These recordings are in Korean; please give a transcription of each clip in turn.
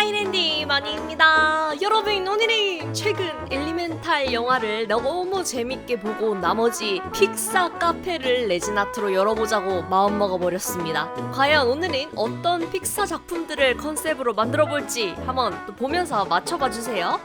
하이랜디 마니입니다. 여러분, 오늘은 최근 엘리멘탈 영화를 너무 재밌게 보고 온 나머지 픽사 카페를 레지나트로 열어보자고 마음먹어버렸습니다. 과연 오늘은 어떤 픽사 작품들을 컨셉으로 만들어볼지 한번 또 보면서 맞춰봐주세요.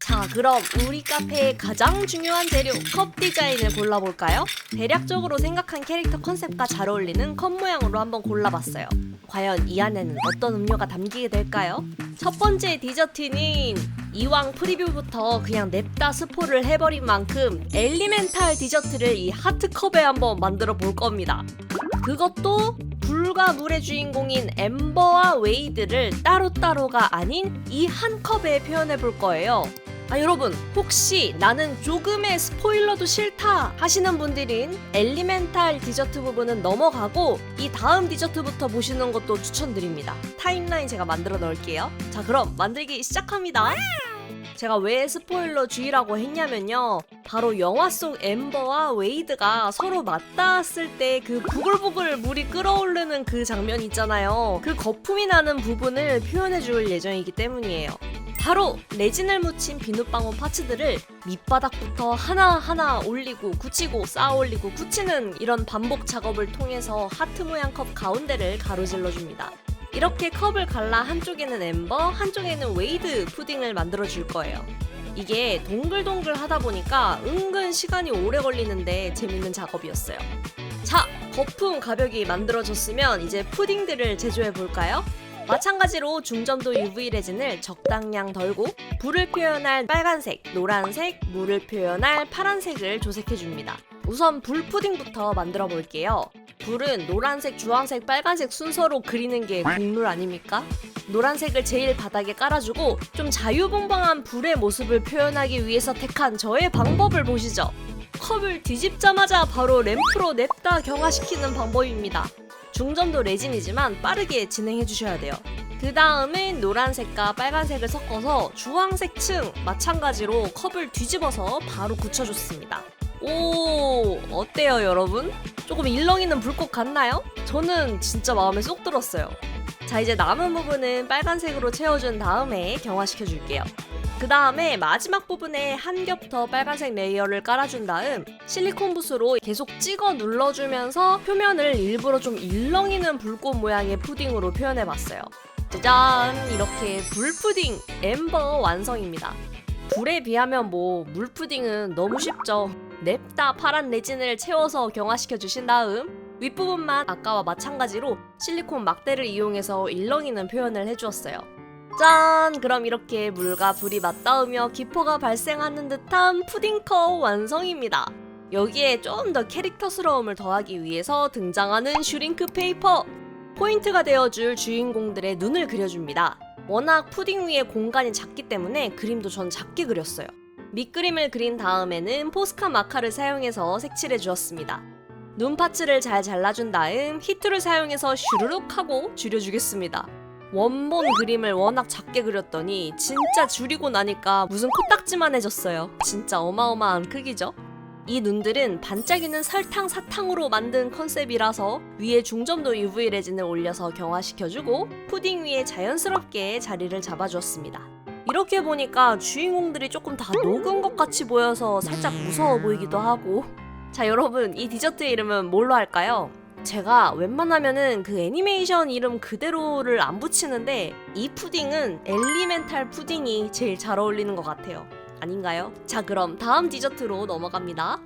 자, 그럼 우리 카페의 가장 중요한 재료 컵 디자인을 골라볼까요? 대략적으로 생각한 캐릭터 컨셉과 잘 어울리는 컵 모양으로 한번 골라봤어요. 과연 이 안에는 어떤 음료가 담기게 될까요? 첫 번째 디저트는 이왕 프리뷰부터 그냥 냅다 스포를 해버린 만큼 엘리멘탈 디저트를 이 하트컵에 한번 만들어 볼 겁니다. 그것도 불과 물의 주인공인 엠버와 웨이드를 따로따로가 아닌 이 한 컵에 표현해 볼 거예요. 여러분, 혹시 나는 조금의 스포일러도 싫다 하시는 분들은 엘리멘탈 디저트 부분은 넘어가고 이 다음 디저트부터 보시는 것도 추천드립니다. 타임라인 제가 만들어 넣을게요. 자, 그럼 만들기 시작합니다. 제가 왜 스포일러 주의라고 했냐면요, 바로 영화 속 엠버와 웨이드가 서로 맞닿았을 때 그 부글부글 물이 끓어오르는 그 장면 있잖아요. 그 거품이 나는 부분을 표현해 줄 예정이기 때문이에요. 바로 레진을 묻힌 비눗방울 파츠들을 밑바닥부터 하나하나 올리고 굳히고 쌓아 올리고 굳히는 이런 반복 작업을 통해서 하트 모양 컵 가운데를 가로질러줍니다. 이렇게 컵을 갈라 한쪽에는 엠버, 한쪽에는 웨이드 푸딩을 만들어 줄 거예요. 이게 동글동글 하다 보니까 은근 시간이 오래 걸리는데 재밌는 작업이었어요. 자, 거품 가벽이 만들어졌으면 이제 푸딩들을 제조해 볼까요? 마찬가지로 중점도 UV 레진을 적당량 덜고 불을 표현할 빨간색, 노란색, 물을 표현할 파란색을 조색해줍니다. 우선 불 푸딩부터 만들어 볼게요. 불은 노란색, 주황색, 빨간색 순서로 그리는 게 국룰 아닙니까? 노란색을 제일 바닥에 깔아주고 좀 자유분방한 불의 모습을 표현하기 위해서 택한 저의 방법을 보시죠. 컵을 뒤집자마자 바로 램프로 냅다 경화시키는 방법입니다. 중점도 레진이지만 빠르게 진행해 주셔야 돼요. 그 다음엔 노란색과 빨간색을 섞어서 주황색층 마찬가지로 컵을 뒤집어서 바로 굳혀줬습니다. 오, 어때요 여러분? 조금 일렁이는 불꽃 같나요? 저는 진짜 마음에 쏙 들었어요. 자, 이제 남은 부분은 빨간색으로 채워준 다음에 경화시켜 줄게요. 그 다음에 마지막 부분에 한 겹 더 빨간색 레이어를 깔아준 다음 실리콘 붓으로 계속 찍어 눌러주면서 표면을 일부러 좀 일렁이는 불꽃 모양의 푸딩으로 표현해봤어요. 짜잔! 이렇게 불푸딩 엠버 완성입니다. 불에 비하면 물푸딩은 너무 쉽죠. 냅다 파란 레진을 채워서 경화시켜 주신 다음 윗부분만 아까와 마찬가지로 실리콘 막대를 이용해서 일렁이는 표현을 해주었어요. 짠! 그럼 이렇게 물과 불이 맞닿으며 기포가 발생하는 듯한 푸딩컵 완성입니다. 여기에 좀 더 캐릭터스러움을 더하기 위해서 등장하는 슈링크 페이퍼! 포인트가 되어줄 주인공들의 눈을 그려줍니다. 워낙 푸딩 위에 공간이 작기 때문에 그림도 전 작게 그렸어요. 밑그림을 그린 다음에는 포스카 마카를 사용해서 색칠해 주었습니다. 눈 파츠를 잘 잘라준 다음 히트를 사용해서 슈르륵 하고 줄여주겠습니다. 원본 그림을 워낙 작게 그렸더니 진짜 줄이고 나니까 무슨 코딱지만 해졌어요. 진짜 어마어마한 크기죠? 이 눈들은 반짝이는 설탕 사탕으로 만든 컨셉이라서 위에 중점도 UV 레진을 올려서 경화시켜주고 푸딩 위에 자연스럽게 자리를 잡아주었습니다. 이렇게 보니까 주인공들이 조금 다 녹은 것 같이 보여서 살짝 무서워 보이기도 하고. 자, 여러분, 이 디저트의 이름은 뭘로 할까요? 제가 웬만하면은 그 애니메이션 이름 그대로를 안 붙이는데 이 푸딩은 엘리멘탈 푸딩이 제일 잘 어울리는 것 같아요. 아닌가요? 자, 그럼 다음 디저트로 넘어갑니다.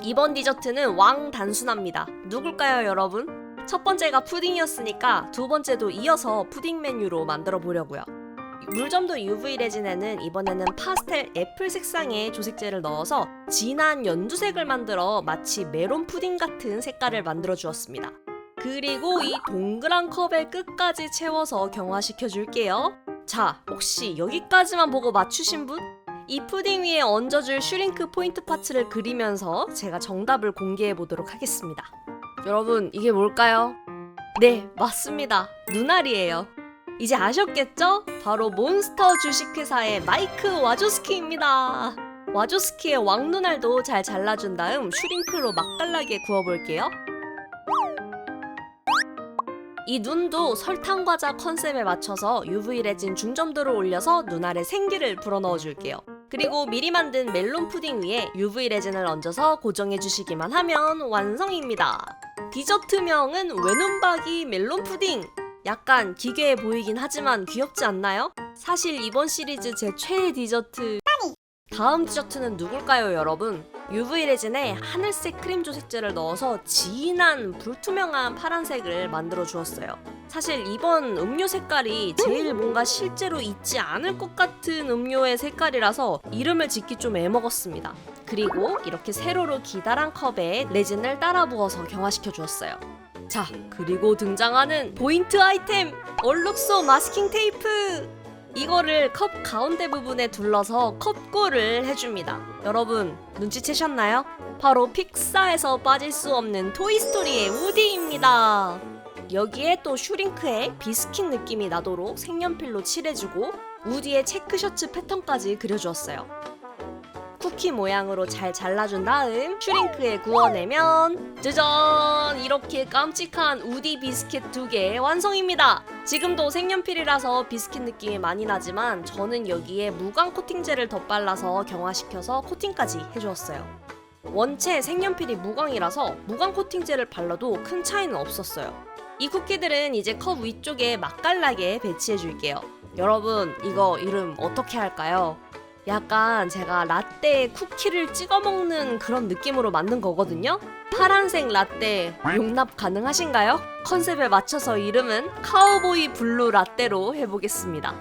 이번 디저트는 왕 단순합니다. 누굴까요, 여러분? 첫 번째가 푸딩이었으니까 두 번째도 이어서 푸딩 메뉴로 만들어 보려고요. 물점도 UV 레진에는 이번에는 파스텔 애플 색상의 조색제를 넣어서 진한 연두색을 만들어 마치 메론 푸딩 같은 색깔을 만들어 주었습니다. 그리고 이 동그란 컵에 끝까지 채워서 경화시켜 줄게요. 자, 혹시 여기까지만 보고 맞추신 분? 이 푸딩 위에 얹어줄 슈링크 포인트 파츠를 그리면서 제가 정답을 공개해 보도록 하겠습니다. 여러분, 이게 뭘까요? 네, 맞습니다. 눈알이에요. 이제 아셨겠죠? 바로 몬스터 주식회사의 마이크 와조스키입니다. 와조스키의 왕눈알도 잘 잘라준 다음 슈링크로 맛깔나게 구워볼게요. 이 눈도 설탕과자 컨셉에 맞춰서 UV 레진 중점도를 올려서 눈 아래 생기를 불어넣어 줄게요. 그리고 미리 만든 멜론 푸딩 위에 UV 레진을 얹어서 고정해 주시기만 하면 완성입니다. 디저트명은 외눈박이 멜론 푸딩! 약간 기괴해 보이긴 하지만 귀엽지 않나요? 사실 이번 시리즈 제 최애 디저트. 다음 디저트는 누굴까요, 여러분? UV 레진에 하늘색 크림 조색제를 넣어서 진한 불투명한 파란색을 만들어 주었어요. 사실 이번 음료 색깔이 제일 뭔가 실제로 있지 않을 것 같은 음료의 색깔이라서 이름을 짓기 좀 애먹었습니다. 그리고 이렇게 세로로 기다란 컵에 레진을 따라 부어서 경화시켜 주었어요. 자, 그리고 등장하는 포인트 아이템! 얼룩소 마스킹 테이프! 이거를 컵 가운데 부분에 둘러서 컵골을 해줍니다. 여러분, 눈치채셨나요? 바로 픽사에서 빠질 수 없는 토이스토리의 우디입니다. 여기에 또 슈링크에 비스킷 느낌이 나도록 색연필로 칠해주고 우디의 체크셔츠 패턴까지 그려주었어요. 쿠키 모양으로 잘 잘라준 다음 슈링크에 구워내면 짜잔! 이렇게 깜찍한 우디 비스킷 2개 완성입니다. 지금도 색연필이라서 비스킷 느낌이 많이 나지만 저는 여기에 무광 코팅제를 덧발라서 경화시켜서 코팅까지 해주었어요. 원체 색연필이 무광이라서 무광 코팅제를 발라도 큰 차이는 없었어요. 이 쿠키들은 이제 컵 위쪽에 맛깔나게 배치해줄게요. 여러분, 이거 이름 어떻게 할까요? 약간 제가 라떼에 쿠키를 찍어 먹는 그런 느낌으로 만든 거거든요? 파란색 라떼 용납 가능하신가요? 컨셉에 맞춰서 이름은 카우보이 블루 라떼로 해보겠습니다.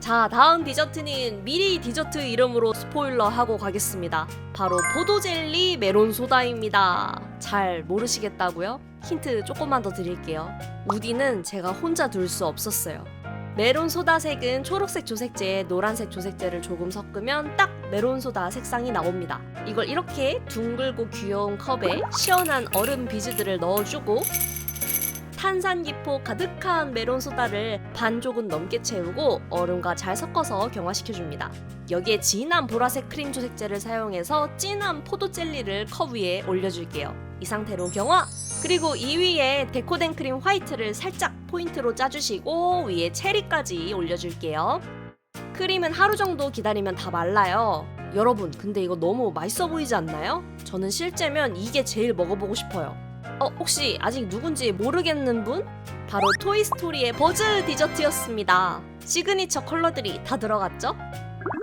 자, 다음 디저트는 미리 디저트 이름으로 스포일러 하고 가겠습니다. 바로 포도젤리 메론소다입니다. 잘 모르시겠다고요? 힌트 조금만 더 드릴게요. 우디는 제가 혼자 둘 수 없었어요. 메론소다 색은 초록색 조색제에 노란색 조색제를 조금 섞으면 딱 메론소다 색상이 나옵니다. 이걸 이렇게 둥글고 귀여운 컵에 시원한 얼음 비즈들을 넣어주고 탄산기포 가득한 메론소다를 반 조금 넘게 채우고 얼음과 잘 섞어서 경화시켜줍니다. 여기에 진한 보라색 크림 조색제를 사용해서 진한 포도 젤리를 컵 위에 올려줄게요. 이 상태로 경화! 그리고 이 위에 데코된 크림 화이트를 살짝 포인트로 짜주시고 위에 체리까지 올려줄게요. 크림은 하루 정도 기다리면 다 말라요. 여러분, 근데 이거 너무 맛있어 보이지 않나요? 저는 실제면 이게 제일 먹어보고 싶어요. 혹시 아직 누군지 모르겠는 분? 바로 토이스토리의 버즈 디저트였습니다. 시그니처 컬러들이 다 들어갔죠?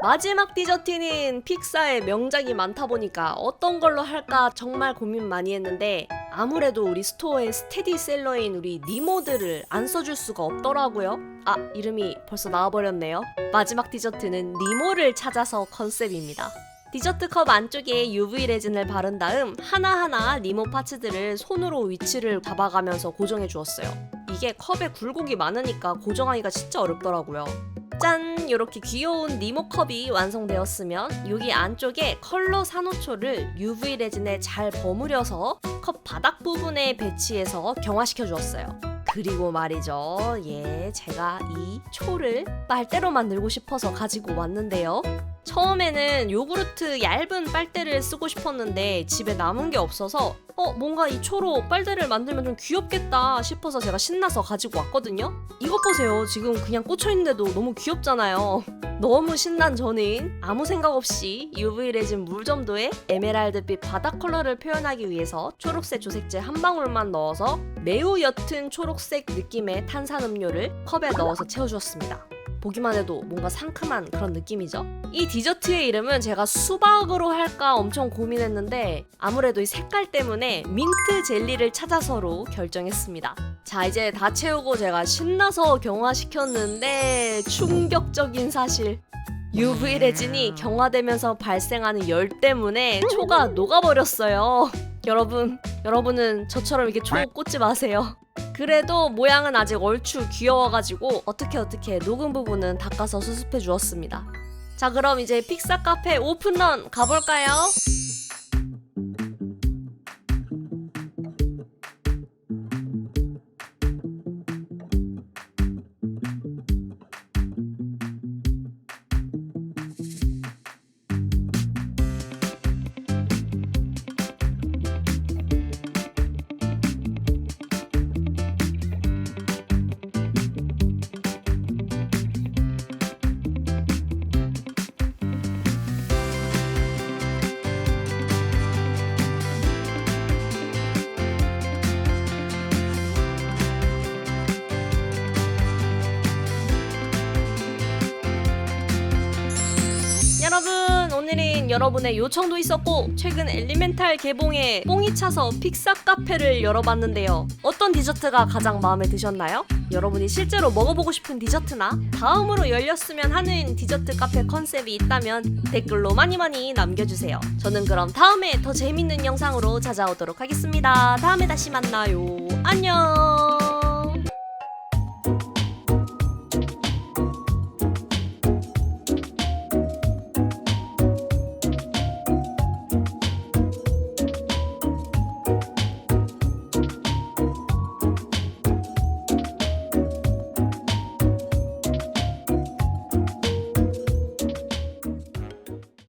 마지막 디저트는 픽사의 명작이 많다 보니까 어떤 걸로 할까 정말 고민 많이 했는데 아무래도 우리 스토어의 스테디셀러인 우리 니모들을 안 써줄 수가 없더라고요. 아, 이름이 벌써 나와버렸네요. 마지막 디저트는 니모를 찾아서 컨셉입니다. 디저트 컵 안쪽에 UV 레진을 바른 다음 하나하나 니모 파츠들을 손으로 위치를 잡아가면서 고정해 주었어요. 이게 컵에 굴곡이 많으니까 고정하기가 진짜 어렵더라고요. 짠! 이렇게 귀여운 니모 컵이 완성되었으면 여기 안쪽에 컬러 산호초를 UV 레진에 잘 버무려서 컵 바닥 부분에 배치해서 경화시켜 주었어요. 그리고 말이죠, 제가 이 초를 빨대로 만들고 싶어서 가지고 왔는데요. 처음에는 요구르트 얇은 빨대를 쓰고 싶었는데 집에 남은 게 없어서 뭔가 이 초로 빨대를 만들면 좀 귀엽겠다 싶어서 제가 신나서 가지고 왔거든요. 이것 보세요. 지금 그냥 꽂혀있는데도 너무 귀엽잖아요. 너무 신난 저는 아무 생각 없이 UV 레진 물점도에 에메랄드빛 바닥 컬러를 표현하기 위해서 초록색 조색제 한 방울만 넣어서 매우 옅은 초록색 느낌의 탄산음료를 컵에 넣어서 채워주었습니다. 보기만 해도 뭔가 상큼한 그런 느낌이죠. 이 디저트의 이름은 제가 수박으로 할까 엄청 고민했는데 아무래도 이 색깔 때문에 민트 젤리를 찾아서로 결정했습니다. 자, 이제 다 채우고 제가 신나서 경화시켰는데 충격적인 사실, UV 레진이 경화되면서 발생하는 열 때문에 초가 녹아버렸어요. 여러분은 저처럼 이렇게 초 꽂지 마세요. 그래도 모양은 아직 얼추 귀여워가지고 어떻게 녹은 부분은 닦아서 수습해 주었습니다. 자, 그럼 이제 픽사 카페 오픈런 가볼까요? 많은 여러분의 요청도 있었고 최근 엘리멘탈 개봉에 뽕이 차서 픽사 카페를 열어봤는데요. 어떤 디저트가 가장 마음에 드셨나요? 여러분이 실제로 먹어보고 싶은 디저트나 다음으로 열렸으면 하는 디저트 카페 컨셉이 있다면 댓글로 많이 남겨주세요. 저는 그럼 다음에 더 재밌는 영상으로 찾아오도록 하겠습니다. 다음에 다시 만나요. 안녕.